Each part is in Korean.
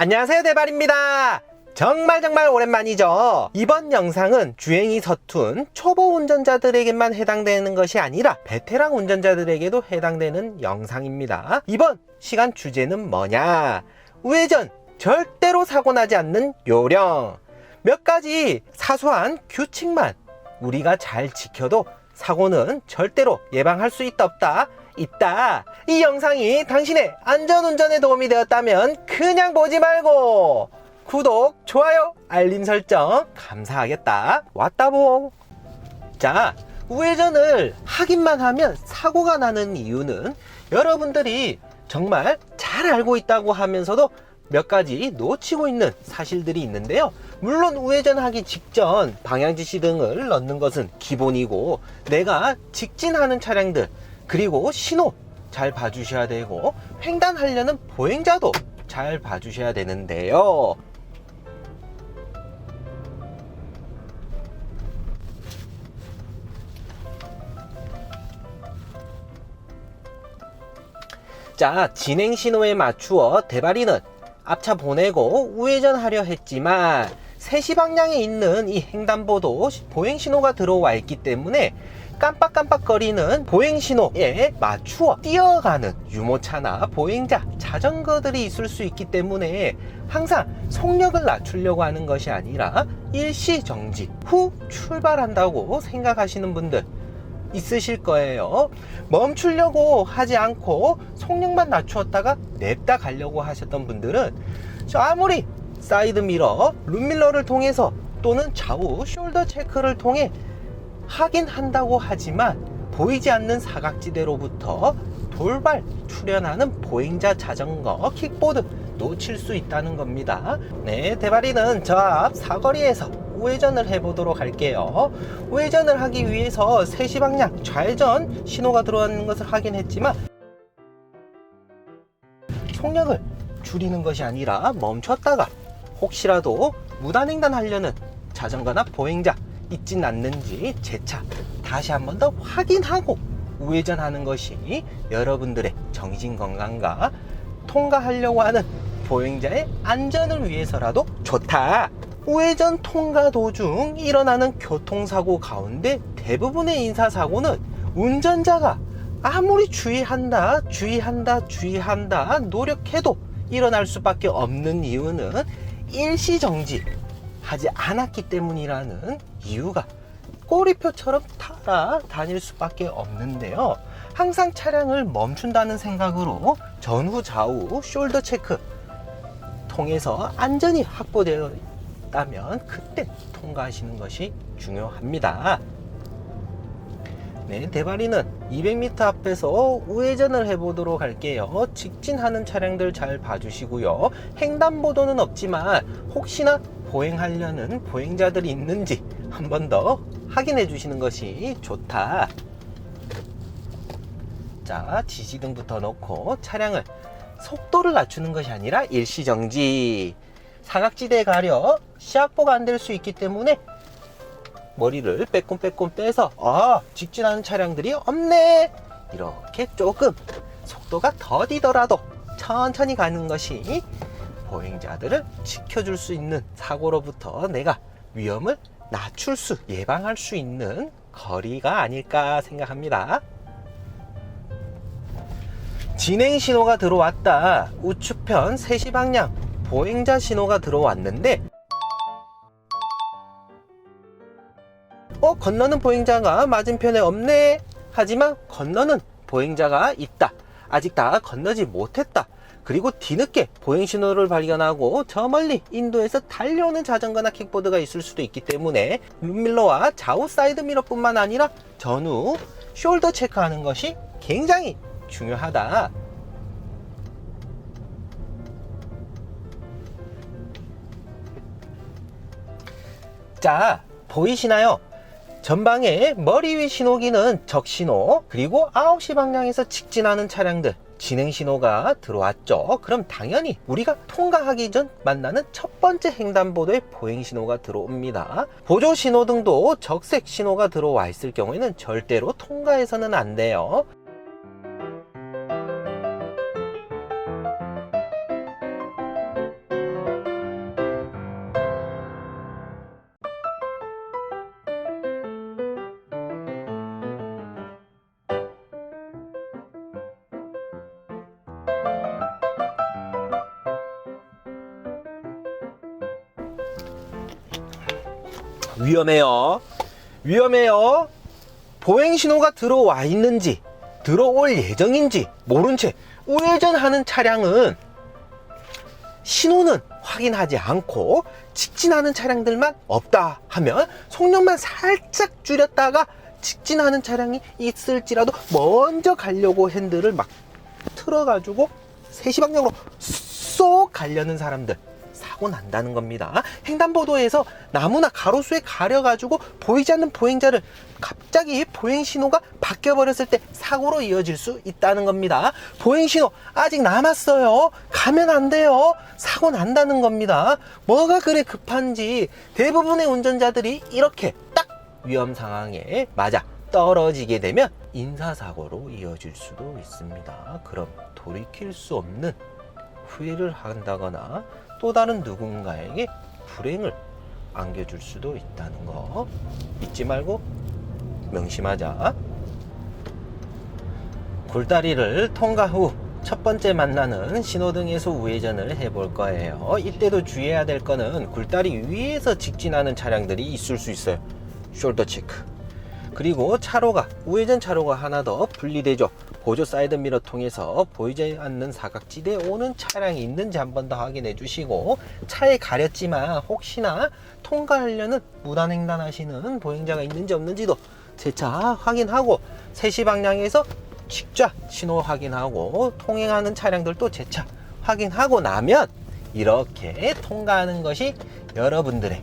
안녕하세요, 대발입니다. 정말 오랜만이죠. 이번 영상은 주행이 서툰 초보 운전자들에게만 해당되는 것이 아니라 베테랑 운전자들에게도 해당되는 영상입니다. 이번 시간 주제는 뭐냐? 우회전 절대로 사고 나지 않는 요령. 몇 가지 사소한 규칙만 우리가 잘 지켜도 사고는 절대로 예방할 수 있다 없다? 있다. 이 영상이 당신의 안전운전에 도움이 되었다면 그냥 보지 말고 구독, 좋아요, 알림 설정 감사하겠다. 왔다봉. 자, 우회전을 하기만 하면 사고가 나는 이유는 여러분들이 정말 잘 알고 있다고 하면서도 몇 가지 놓치고 있는 사실들이 있는데요. 물론 우회전하기 직전 방향지시 등을 넣는 것은 기본이고, 내가 직진하는 차량들 그리고 신호 잘 봐주셔야 되고, 횡단하려는 보행자도 잘 봐주셔야 되는데요. 자, 진행 신호에 맞추어 대발이는 앞차 보내고 우회전하려 했지만 3시 방향에 있는 이 횡단보도 보행신호가 들어와 있기 때문에 깜빡깜빡거리는 보행신호에 맞추어 뛰어가는 유모차나 보행자, 자전거들이 있을 수 있기 때문에 항상 속력을 낮추려고 하는 것이 아니라 일시정지 후 출발한다고 생각하시는 분들 있으실 거예요. 멈추려고 하지 않고 속력만 낮추었다가 냅다 가려고 하셨던 분들은 아무리 사이드미러, 룸밀러를 통해서 또는 좌우 숄더 체크를 통해 하긴 한다고 하지만 보이지 않는 사각지대로부터 돌발 출현하는 보행자, 자전거, 킥보드 놓칠 수 있다는 겁니다. 네, 대발이는 저 앞 사거리에서 우회전을 해보도록 할게요. 우회전을 하기 위해서 3시 방향 좌회전 신호가 들어오는 것을 확인했지만 속력을 줄이는 것이 아니라 멈췄다가 혹시라도 무단횡단 하려는 자전거나 보행자 있진 않는지 재차 다시 한 번 더 확인하고 우회전하는 것이 여러분들의 정신건강과 통과하려고 하는 보행자의 안전을 위해서라도 좋다. 우회전 통과 도중 일어나는 교통사고 가운데 대부분의 인사사고는 운전자가 아무리 주의한다 노력해도 일어날 수밖에 없는 이유는 일시정지 하지 않았기 때문이라는 이유가 꼬리표처럼 다닐 수밖에 없는데요. 항상 차량을 멈춘다는 생각으로 전후 좌우 숄더 체크 통해서 안전이 확보되어 있다면 그때 통과하시는 것이 중요합니다. 네, 대발이는 200m 앞에서 우회전을 해보도록 할게요. 직진하는 차량들 잘 봐주시고요. 횡단보도는 없지만 혹시나 보행하려는 보행자들이 있는지 한 번 더 확인해 주시는 것이 좋다. 자, 지시등부터 놓고 차량을 속도를 낮추는 것이 아니라 일시정지. 사각지대에 가려 시약보가 안 될 수 있기 때문에 머리를 빼꼼 빼서 직진하는 차량들이 없네, 이렇게 조금 속도가 더디더라도 천천히 가는 것이 보행자들을 지켜줄 수 있는 사고로부터 내가 위험을 낮출 수, 예방할 수 있는 거리가 아닐까 생각합니다. 진행 신호가 들어왔다. 우측편 3시 방향 보행자 신호가 들어왔는데 건너는 보행자가 맞은편에 없네. 하지만 건너는 보행자가 있다. 아직 다 건너지 못했다. 그리고 뒤늦게 보행신호를 발견하고 저 멀리 인도에서 달려오는 자전거나 킥보드가 있을 수도 있기 때문에 룸밀러와 좌우 사이드미러 뿐만 아니라 전후 숄더 체크하는 것이 굉장히 중요하다. 자, 보이시나요? 전방에 머리 위 신호기는 적신호, 그리고 9시 방향에서 직진하는 차량들 진행신호가 들어왔죠. 그럼 당연히 우리가 통과하기 전 만나는 첫 번째 횡단보도에 보행신호가 들어옵니다. 보조신호등도 적색 신호가 들어와 있을 경우에는 절대로 통과해서는 안 돼요. 위험해요. 위험해요. 보행 신호가 들어와 있는지 들어올 예정인지 모른 채 우회전하는 차량은 신호는 확인하지 않고 직진하는 차량들만 없다 하면 속력만 살짝 줄였다가 직진하는 차량이 있을지라도 먼저 가려고 핸들을 막 틀어가지고 세시 방향으로 쏙 가려는 사람들 사고 난다는 겁니다. 횡단보도에서 나무나 가로수에 가려가지고 보이지 않는 보행자를 갑자기 보행신호가 바뀌어버렸을 때 사고로 이어질 수 있다는 겁니다. 보행신호 아직 남았어요. 가면 안 돼요. 사고 난다는 겁니다. 뭐가 그래 급한지 대부분의 운전자들이 이렇게 딱 위험 상황에 맞아 떨어지게 되면 인사사고로 이어질 수도 있습니다. 그럼 돌이킬 수 없는 후회를 한다거나 또 다른 누군가에게 불행을 안겨줄 수도 있다는 거 잊지 말고 명심하자. 굴다리를 통과 후 첫 번째 만나는 신호등에서 우회전을 해볼 거예요. 이때도 주의해야 될 거는 굴다리 위에서 직진하는 차량들이 있을 수 있어요. 숄더 체크. 그리고 차로가 우회전 차로가 하나 더 분리되죠. 보조 사이드미러 통해서 보이지 않는 사각지대에 오는 차량이 있는지 한 번 더 확인해 주시고, 차에 가렸지만 혹시나 통과하려는 무단횡단 하시는 보행자가 있는지 없는지도 재차 확인하고, 세시 방향에서 직좌 신호 확인하고 통행하는 차량들도 재차 확인하고 나면 이렇게 통과하는 것이 여러분들의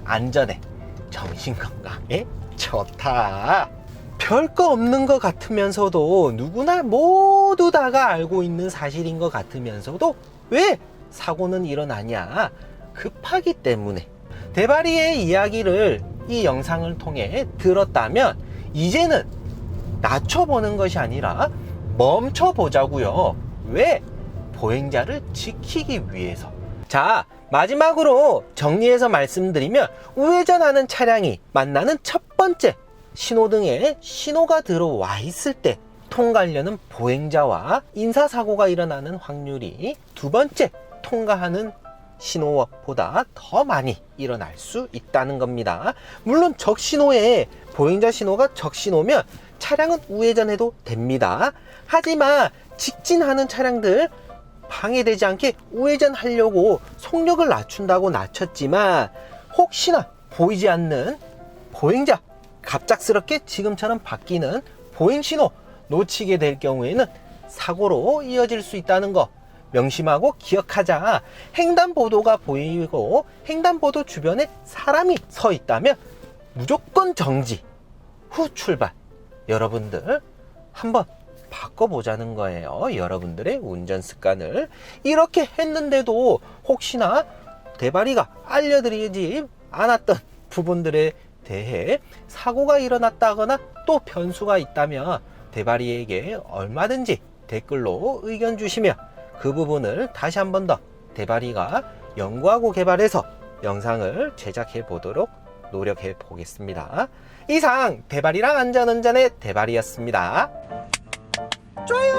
안전에 정신건강에 좋다. 별거 없는 것 같으면서도 누구나 모두 다가 알고 있는 사실인 것 같으면서도 왜 사고는 일어나냐? 급하기 때문에. 대바리의 이야기를 이 영상을 통해 들었다면 이제는 낮춰보는 것이 아니라 멈춰보자고요. 왜? 보행자를 지키기 위해서. 자, 마지막으로 정리해서 말씀드리면 우회전하는 차량이 만나는 첫 번째 신호등에 신호가 들어와 있을 때 통과하려는 보행자와 인사사고가 일어나는 확률이 두 번째 통과하는 신호보다 더 많이 일어날 수 있다는 겁니다. 물론 적신호에 보행자 신호가 적신호면 차량은 우회전해도 됩니다. 하지만 직진하는 차량들 방해되지 않게 우회전하려고 속력을 낮춘다고 낮췄지만 혹시나 보이지 않는 보행자 갑작스럽게 지금처럼 바뀌는 보행신호 놓치게 될 경우에는 사고로 이어질 수 있다는 거 명심하고 기억하자. 횡단보도가 보이고 횡단보도 주변에 사람이 서 있다면 무조건 정지 후 출발. 여러분들 한번 바꿔보자는 거예요. 여러분들의 운전 습관을. 이렇게 했는데도 혹시나 대바리가 알려드리지 않았던 부분들에 대해 사고가 일어났다거나 또 변수가 있다면 대바리에게 얼마든지 댓글로 의견 주시면 그 부분을 다시 한 번 더 대바리가 연구하고 개발해서 영상을 제작해 보도록 노력해 보겠습니다. 이상 대바리랑 안전운전의 대바리였습니다. 좋아요.